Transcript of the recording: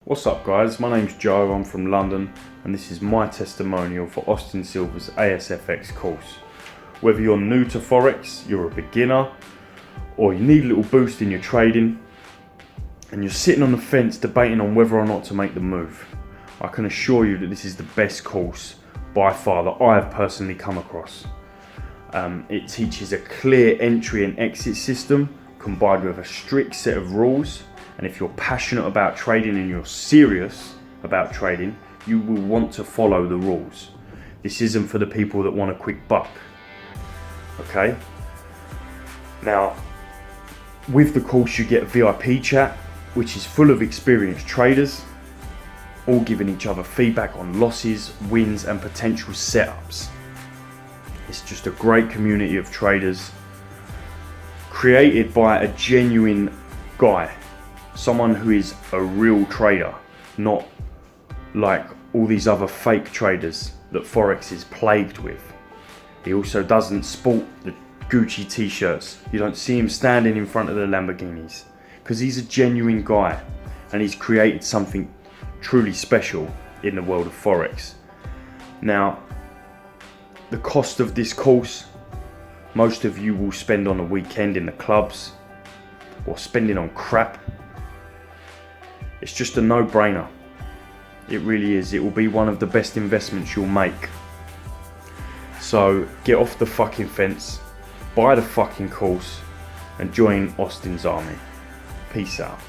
What's up guys, my name's Joe, I'm from London and this is my testimonial for Austin Silver's ASFX course. Whether you're new to Forex, you're a beginner, or you need a little boost in your trading and you're sitting on the fence debating on whether or not to make the move, I can assure you that this is the best course by far that I have personally come across. It teaches a clear entry and exit system combined with a strict set of rules. And if you're passionate about trading and you're serious about trading, you will want to follow the rules. This isn't for the people that want a quick buck. Okay? Now, with the course you get a VIP chat, which is full of experienced traders, all giving each other feedback on losses, wins, and potential setups. It's just a great community of traders created by a genuine guy. Someone who is a real trader, not like all these other fake traders that Forex is plagued with. He also doesn't sport the Gucci t-shirts. You don't see him standing in front of the Lamborghinis because he's a genuine guy and he's created something truly special in the world of Forex. Now, the cost of this course, most of you will spend on a weekend in the clubs or spending on crap. It's just a no-brainer. It really is. It will be one of the best investments you'll make. So get off the fucking fence, buy the fucking course, and join Austin's army. Peace out.